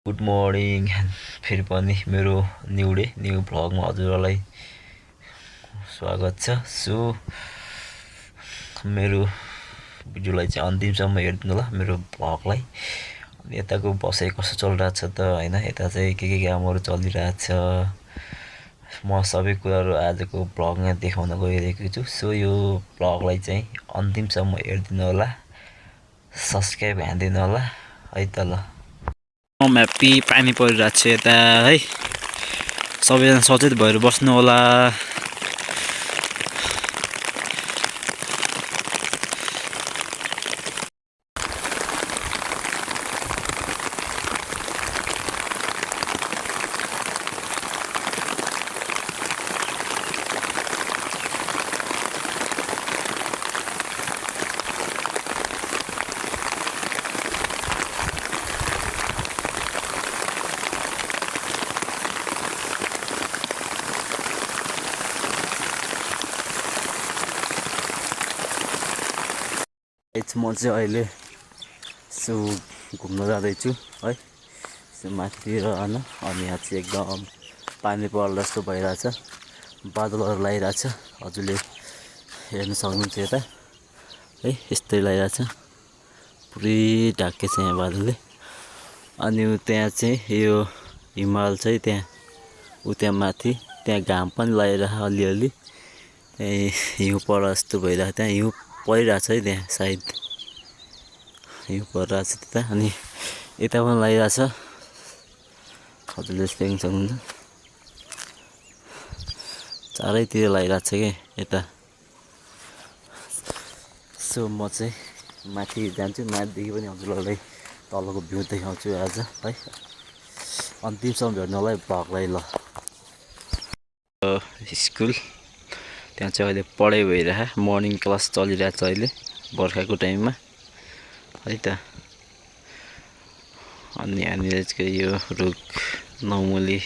Good morning फेरि पनि मेरो न्यू भ्लगमा हजुरहरूलाई स्वागत छ। सो मेरो भिडियोलाई चाहिँ अन्तिमसम्म हेरिदिनु होला मेरो भ्लगलाई। अनि यताको बसाइ कस्तो चलिरहेछ त होइन, यता चाहिँ के कामहरू चलिरहेछ म सबै कुराहरू आजको भ्लगमा देखाउन गइरहेको छु। सो यो भ्लगलाई चाहिँ अन्तिमसम्म हेरिदिनु होला, सब्सक्राइब हानिदिनु होला है त। ल म्यापी पानी परिरहेको छ यता है, सबैजना सचेत भएर बस्नु होला। म चाहिँ अहिले सो घुम्न जाँदैछु है, सो माथितिर होइन। अनि यहाँ चाहिँ एकदम पानी पर्ला जस्तो भइरहेछ, बादलहरू लगाइरहेछ, हजुरले हेर्न सक्नुहुन्छ यता है, यस्तै लगाइरहेछ, पुरै ढाकेछ यहाँ बादलले। अनि त्यहाँ चाहिँ यो हिमाल चाहिँ त्यहाँ माथि त्यहाँ घाम पनि लगाइरहेछ अलिअलि, त्यहाँ हिउँ पर्ला जस्तो भइरहेछ, त्यहाँ हिउँ परिरहेछ है, त्यहाँ सायद हिउँ परिरहेछ त्यता। अनि यता पनि लगाइरहेछ, हजुरले देख्न सक्नुहुन्छ, चारैतिर लगाइरहेछ क्या यता। सो म चाहिँ माथि जान्छु, माथिदेखि पनि हजुरहरूलाई तलको भ्यू देखाउँछु आज है, अन्तिमसम्म हेर्नु होला है भ्लगलाई। ल स्कुल त्यहाँ चाहिँ अहिले पढाइ भइरहेछ, मर्निङ क्लास चलिरहेछ अहिले बर्खाको टाइममा है त। अनि यहाँनिर चाहिँ यो रुख नौमुली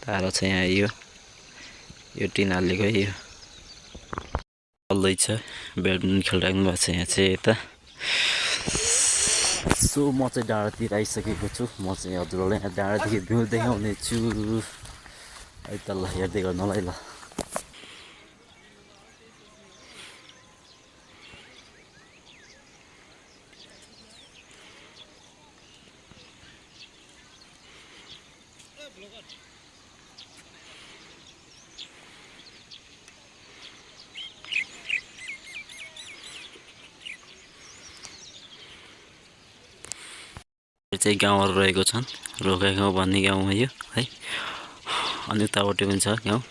तारा छ यहाँ, यो टिन हालेको है, यो चल्दैछ, ब्याडमिन्टन खेलिराख्नु भएको छ यहाँ चाहिँ यता। सो म चाहिँ डाँडातिर आइसकेको छु, म चाहिँ हजुरहरूलाई यहाँ डाँडादेखि भ्यू देखाउने छु है त। ल हेर्दै गर्नु होला है। ल चाहिँ गाउँहरू रहेको छन्, रोका गाउँ भन्ने गाउँ हो यो है। अनि उतापट्टि पनि छ गाउँ,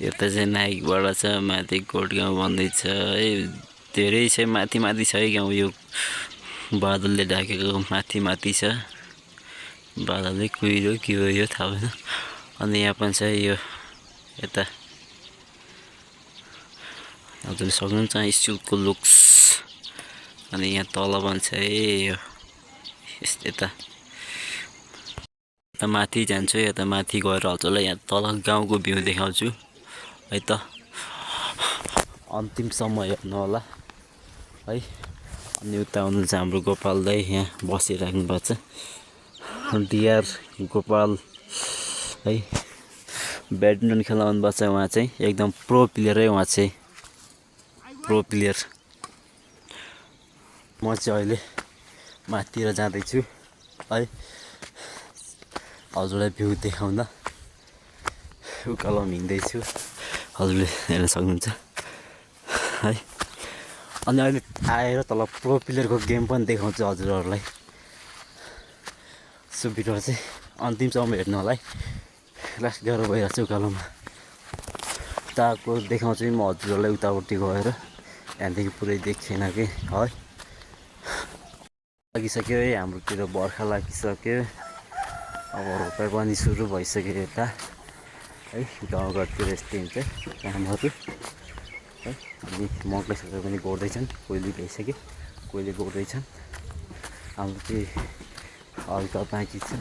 यता चाहिँ नाइकबाट छ, माथि कोट गाउँ भन्दैछ है, धेरै चाहिँ माथि छ है गाउँ, यो बादलले ढाकेको माथि छ, बादलले कुहिरो के हो यो थाहा भएन। अनि यहाँ पनि छ यो यता, हजुरले सक्नुहुन्छ स्कुलको लुक्स। अनि यहाँ तल पनि छ है यो यता माथि जान्छु, यता माथि गएर हजुरलाई यहाँ तल गाउँको भ्यू देखाउँछु है त, अन्तिमसम्म हेर्नु होला है। अनि उता हुनुहुन्छ हाम्रो गोपाल दाई, यहाँ बसिराख्नु भएको छ, डिआर गोपाल है, ब्याडमिन्टन खेल्न आउनुभएको छ उहाँ चाहिँ, एकदम प्रो प्लेयर है उहाँ चाहिँ, प्रो प्लेयर। म चाहिँ अहिले माथितिर जाँदैछु है, हजुरलाई भ्यू देखाउन उकालोमा हिँड्दैछु, हजुरले हेर्न सक्नुहुन्छ है। अनि अहिले आएर तल प्रो प्लेयरको गेम पनि देखाउँछु हजुरहरूलाई। सो भिडियो चाहिँ अन्तिमसम्म हेर्नु होला है, लास्ट गाह्रो भइरहेको छ उकालोमा, उताको देखाउँछु म हजुरहरूलाई उतापट्टि गएर, त्यहाँदेखि पुरै देखेन कि है। लागिसक्यो है, हाम्रोतिर बर्खा लागिसक्यो, अब रोपाइ पनि सुरु भइसक्यो यता है, गाउँघरतिर यस्तै हुन्छ कामहरू है। अनि मकै सबै पनि गोड्दैछन्, कोहीले भइसक्यो, कोहीले गोड्दैछन्, हाम्रो चाहिँ हल्का बाँकी छ।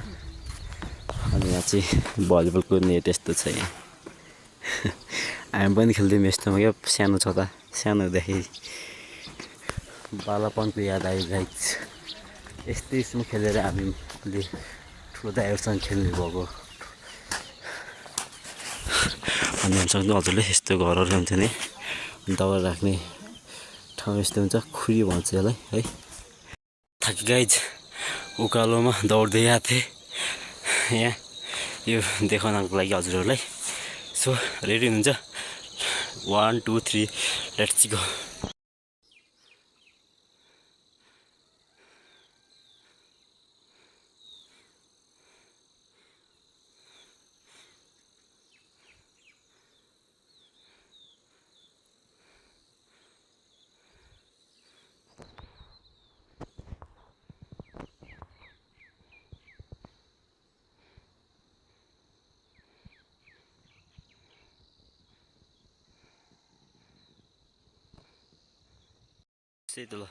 अनि यहाँ चाहिँ भलिबलको नेट यस्तो छ यहाँ, हामी पनि खेल्थ्यौँ यस्तोमा क्या सानो छँदा, सानो हुँदाखेरि बालापनको याद आइरहेको छ। यस्तै यसमा खेलेर हामी अलि ठुलो दाइहरूसँग खेल्ने भएको अनि हामीसँग हजुरले यस्तो घरहरू हुन्थ्यो नि दाउरा राख्ने ठाउँ यस्तो हुन्छ खुरी भन्छ यसलाई है। थाकी गाइज उकालोमा दौड्दै आएको थिएँ यहाँ यो देखाउनको लागि हजुरहरूलाई। सो रेडी हुनुहुन्छ 1 2 3 लेट्स गो। त्यही त ल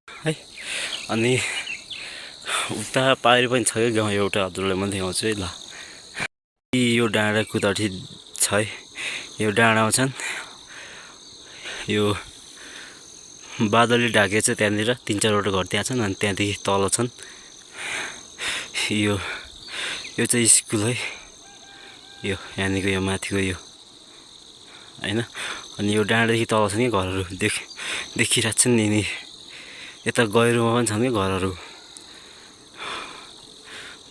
है। अनि उता पारि पनि छ कि गाउँ एउटा हजुरलाई म देखाउँछु है ल। यो डाँडाको तटी छ है यो डाँडामा छन् यो बादलले ढाकेको छ त्यहाँनिर 3-4वटा घर त्यहाँ छन् अनि त्यहाँदेखि तल छन् यो चाहिँ स्कुल है यो यहाँनिरको यो माथिको यो हैन। अनि यो डाँडादेखि तल छन् कि घरहरू देखिरहेको छन् नि यता गहिरोमा पनि छन् कि घरहरू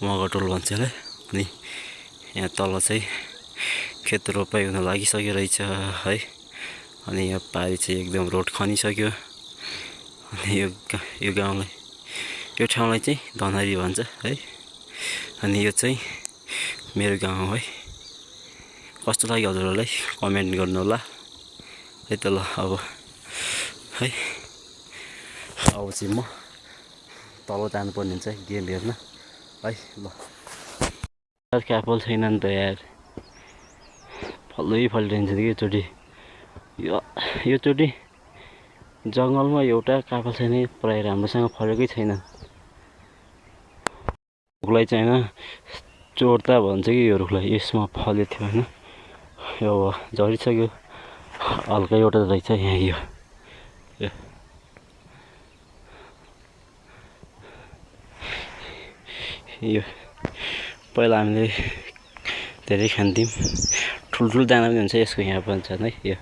मगरटोल भन्छ यसलाई। अनि यहाँ तल चाहिँ खेत रोपाइ हुन लागिसक्यो रहेछ है। अनि यहाँ पारि चाहिँ एकदम रोड खनिसक्यो। अनि यो गाउँलाई यो ठाउँलाई चाहिँ धनहरी भन्छ है। अनि यो चाहिँ मेरो गाउँ है। कस्तो लाग्यो हजुरहरूलाई कमेन्ट गर्नु होला है त ल। अब है अब चाहिँ म तल जानुपर्ने हुन्छ गेम हेर्न है ल। क्यापल छैन नि त यार फल्दै फलिरहन्छ कि योचोटि योचोटि जङ्गलमा एउटा काफल छैन प्रायः राम्रोसँग फलेकै छैन। रुखलाई चाहिँ होइन चोर्ता भन्छ कि यो रुखलाई यसमा फलेको थियो होइन यो झरिसक्यो हल्का एउटा रहेछ यहाँ यो पहिला हामीले धेरै खान्थ्यौँ ठुल्ठुलो दाना पनि हुन्छ यसको यहाँ पनि छन् है। यो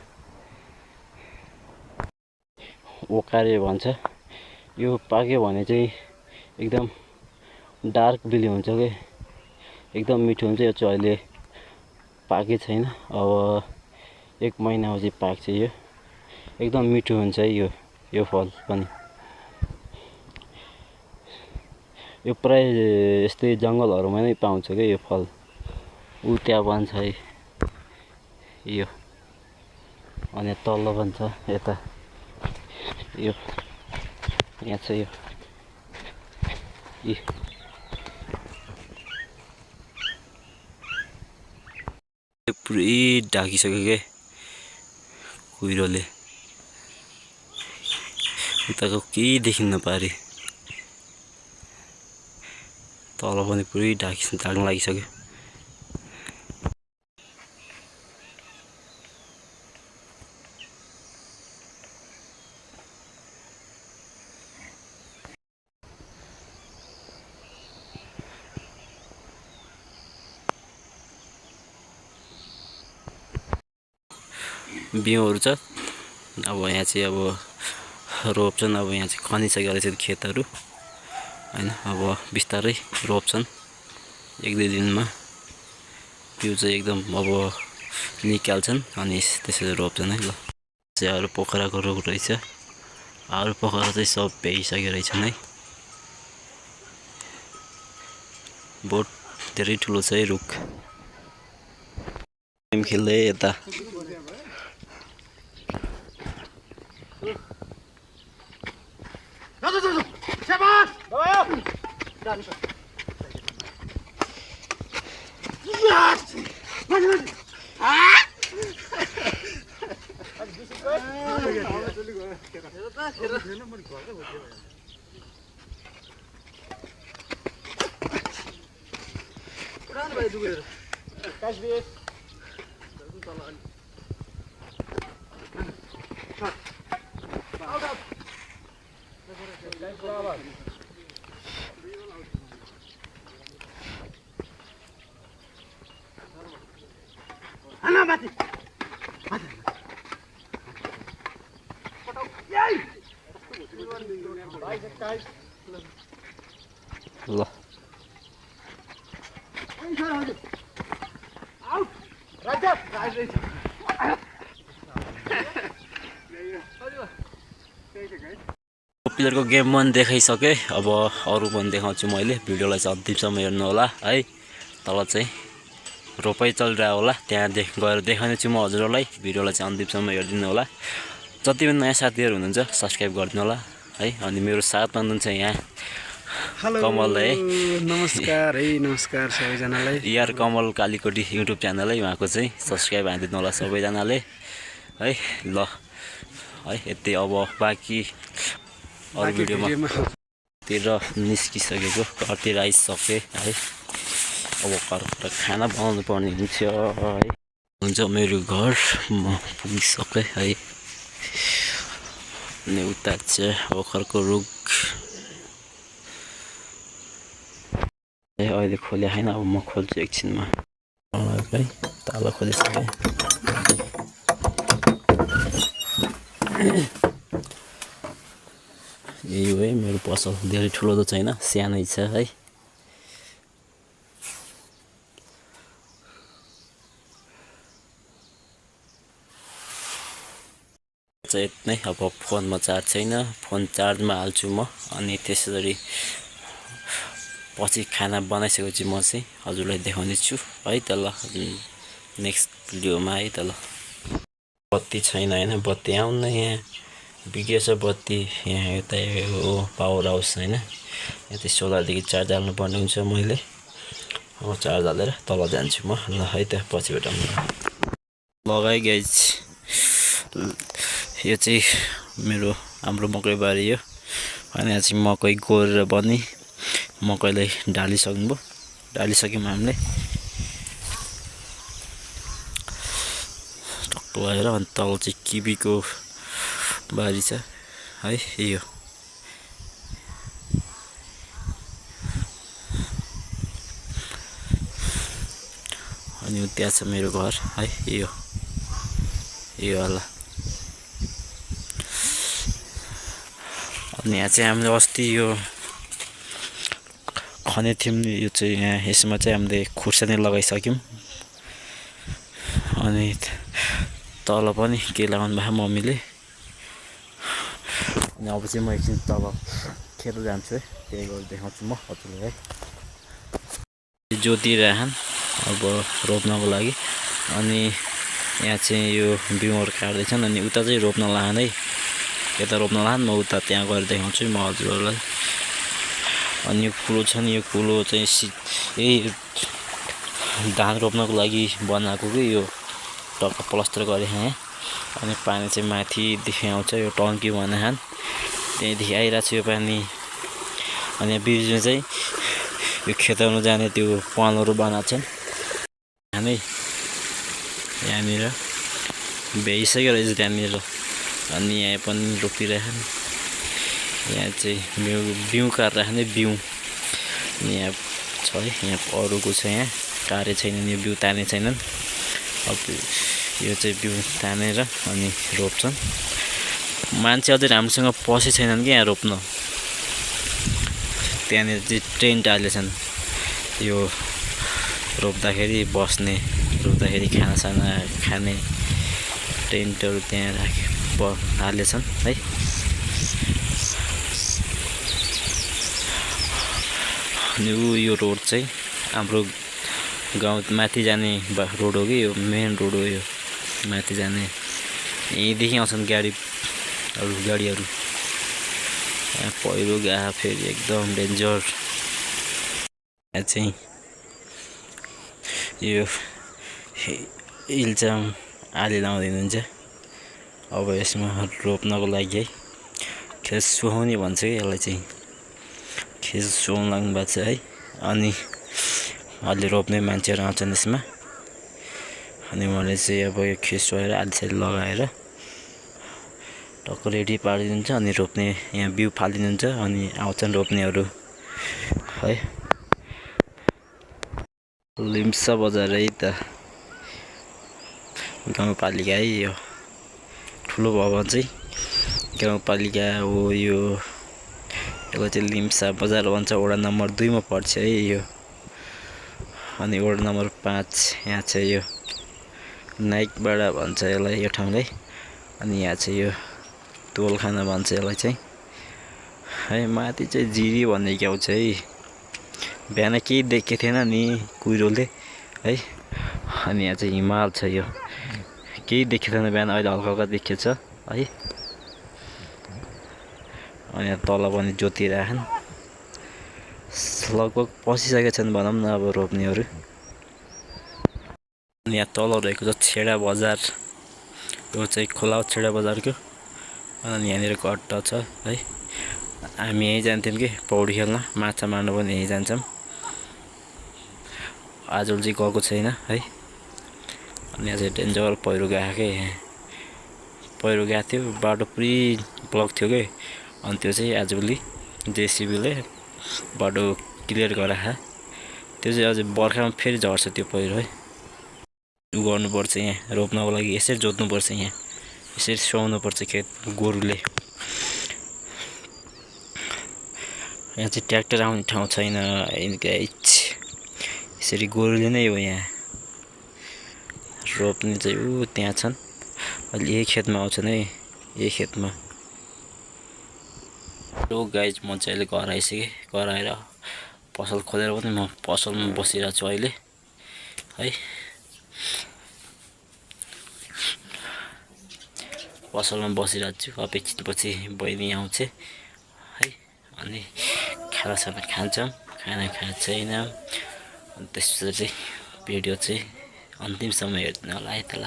ओकारे भन्छ यो पाक्यो भने चाहिँ एकदम डार्क बिली हुन्छ कि एकदम मिठो हुन्छ। यो चाहिँ अहिले पाकेको छैन अब 1 महिनापछि पाक्छ यो एकदम मिठो हुन्छ है यो फल पनि। यो प्राय यस्तै जङ्गलहरूमा नै पाउँछ क्या यो फल ऊ त्यहाँ पनि छ है यो। अनि तल पनि छ यता यो यहाँ छ यो पुरै ढाकिसक्यो क्या कुहिरोले उताको केही देखिन्न पारि तल पनि पुरै ढाक्न लागिसक्यो। बिउहरू छ अब यहाँ चाहिँ अब रोप्छन्। अब यहाँ चाहिँ खनिसक्यो रहेछ खेतहरू हैन अब बिस्तारै रोप्छन् 1-2 दिनमा बिउ चाहिँ एकदम अब निकाल्छन् अनि त्यसरी रोप्छन् है ल। चाहिँ अरू पोखराको रुख रहेछ अरू पोखरा चाहिँ सब भ्याइसक्यो रहेछन् है। बहुत धेरै ठुलो छ है रुख। गेम खेल्दै यता ल प्लेयरको गेम पनि देखाइसकेँ अब अरू पनि देखाउँछु मैले भिडियोलाई चाहिँ अन्तिमसम्म हेर्नु होला है तल चाहिँ रोपाइ चलिरहेको होला त्यहाँ गएर देखाउने छु म हजुरहरूलाई भिडियोलाई चाहिँ अन्तिमसम्म हेरिदिनु होला जति पनि नयाँ साथीहरू हुनुहुन्छ सब्सक्राइब गरिदिनु होला है अनि मेरो साथमा हुनुहुन्छ यहाँ कमल है नमस्कार सबैजनालाई यार कमल कालीकोटी युट्युब च्यानल है उहाँको चाहिँ सब्सक्राइब हानिदिनु होला सबैजनाले है ल है यति अब बाँकी अरू भिडियोमा तिर निस्किसकेको घरतिर आइसकेँ है अब घरबाट खाना बनाउनु पर्ने हुन्छ है हुन्छ मेरो घर म पुगिसकेँ है अनि उता चाहिँ ओखरको रुख अहिले खोले छैन अब म खोल्छु एकछिनमा है ताला खोलिसकेँ यही हो है मेरो पसल धेरै ठुलो त छैन सानै छ है चाहिँ यति नै अब फोनमा चार्ज छैन फोन चार्जमा हाल्छु म अनि त्यसरी पछि खाना बनाइसकेपछि म चाहिँ हजुरलाई देखाउने छु है त ल नेक्स्ट भिडियोमा है त ल बत्ती छैन होइन बत्ती आउन यहाँ बिग्रेछ बत्ती यहाँ यता हो पावर हाउस होइन यहाँ चाहिँ सोलरदेखि चार्ज हाल्नुपर्ने हुन्छ मैले अब चार्ज हालेर तल जान्छु म ल है त पछि भेटौँ लगाइ गाइज यो चाहिँ मेरो हाम्रो मकैबारी हो अनि यहाँ चाहिँ मकै गोडेर बनी मकैलाई ढालिसक्यौँ हामीले टक्क लगाएर अनि तल चाहिँ किबीको बारी छ है यो अनि त्यहाँ छ मेरो घर है यो होला अनि यहाँ चाहिँ हामीले अस्ति यो खने थियौँ यो चाहिँ यहाँ यसमा चाहिँ हामीले खुर्सानी लगाइसक्यौँ अनि तल पनि के लगाउनु भयो मम्मीले अनि अब चाहिँ म एकछिन तल खेत जान्छु है त्यही गरेर देखाउँछु म हजुरलाई है जोतिरहन् अब रोप्नको लागि अनि यहाँ चाहिँ यो बिउहरू काट्दैछन् अनि उता चाहिँ रोप्न लाने है यता रोप्न लान म उता त्यहाँ गएर देखाउँछु म हजुरहरूलाई अनि यो कुलो छ नि यो कुलो चाहिँ यही धान रोप्नको लागि बनाएको कि यो टक्क प्लास्टर गरेको यहाँ अनि पानी चाहिँ माथिदेखि आउँछ यो टङ्की बनाहान त्यहीँदेखि आइरहेको छ यो पानी अनि बिचमा चाहिँ यो खेताउनु जाने त्यो पनहरू बनाएको छन् नै यहाँनिर भ्याइसक्यो रहेछ त्यहाँनिर अनि यहाँ पनि रोपिरहेछन् यहाँ चाहिँ बिउ काटिराख्ने बिउ यहाँ छ है यहाँ अरूको छ यहाँ काटे छैनन् यो बिउ ताने छैनन् अब यो चाहिँ बिउ तानेर अनि रोप्छन् मान्छे अझै राम्रोसँग पसे छैनन् कि यहाँ रोप्न त्यहाँनिर चाहिँ टेन्ट हालेछन् यो रोप्दाखेरि बस्ने रोप्दाखेरि खानासाना खाने टेन्टहरू त्यहाँ हालेछन् है अनि यो रोड चाहिँ हाम्रो गाउँ माथि जाने रोड हो कि यो मेन रोड हो यो माथि जाने यहीँदेखि आउँछन् गाडीहरू यहाँ पहिरो गएको फेरि एकदम डेन्जर यहाँ चाहिँ यो इल्चाम आली लाउँदिनुहुन्छ अब यसमा रोप्नको लागि है खेत सुहाउने भन्छ कि यसलाई चाहिँ खेत सुहाउनु लाग्नु भएको छ है अनि अलि रोप्ने मान्छेहरू आउँछन् यसमा अनि मैले चाहिँ अब यो खेस छोडेर आलिसाली लगाएर टक्क रेडी पारिदिन्छ अनि रोप्ने यहाँ बिउ फालिदिनुहुन्छ अनि आउँछन् रोप्नेहरू है। लिम्सा बजार है त गाउँपालिका है यो ठुलो भवन चाहिँ गाउँपालिका हो यो। यसलाई चाहिँ लिम्सा बजार भन्छ। वडा नम्बर 2 मा पर्छ है यो अनि वडा नम्बर 5 यहाँ छ यो नाइकबाडा भन्छ यसलाई यो ठाउँलाई अनि यहाँ चाहिँ यो तोलखाना भन्छ यसलाई चाहिँ है। माथि चाहिँ जिरी भन्ने क्या छ है। बिहान केही देखेको थिएन नि कुहिरोले है अनि यहाँ चाहिँ हिमाल छ यो केही देखेको थिएन बिहान अहिले हल्का हल्का देखिएको छ है। अनि यहाँ तल पनि जोतिराखन् लगभग पसिसकेका छन् भनौँ न अब रोप्नेहरू। अनि यहाँ तल रहेको छ छेडा बजार यो चाहिँ खोला छेडा बजारको अनि यहाँनिर गड्डा छ है। हामी यहीँ जान्थ्यौँ कि पौडी खेल्न माछा मार्न पनि यहीँ जान्छौँ। आजल चाहिँ गएको छैन है। अनि यहाँ चाहिँ डेन्जर पहिरो गएको के पहिरो गएको थियो बाटो पुरै ब्लक थियो कि अनि त्यो चाहिँ आजभोलि जेसिबीले बाटो क्लियर गराएको त्यो चाहिँ अझै बर्खामा फेरि झर्छ त्यो पहिरो है। उ गर्नुपर्छ यहाँ रोप्नको लागि यसरी जोत्नुपर्छ यहाँ यसरी सुहाउनुपर्छ खेत गोरुले। यहाँ चाहिँ ट्र्याक्टर आउने ठाउँ छैन यसरी गोरुले नै हो यहाँ रोप्ने चाहिँ ऊ त्यहाँ छन् अहिले यही खेतमा आउँछन् है यही खेतमा। हो गाइज म चाहिँ अहिले घर आइसकेँ। घर आएर पसल खोलेर पनि म पसलमा बसिरहेको छु अहिले है। पसलमा बसिरहेको छु एकछिनपछि बहिनी आउँछ है अनि खानासाना खान्छौँ खाना खाएको छैन अनि त्यसपछि चाहिँ भिडियो चाहिँ अन्तिमसम्म हेर्नु होला है त ल।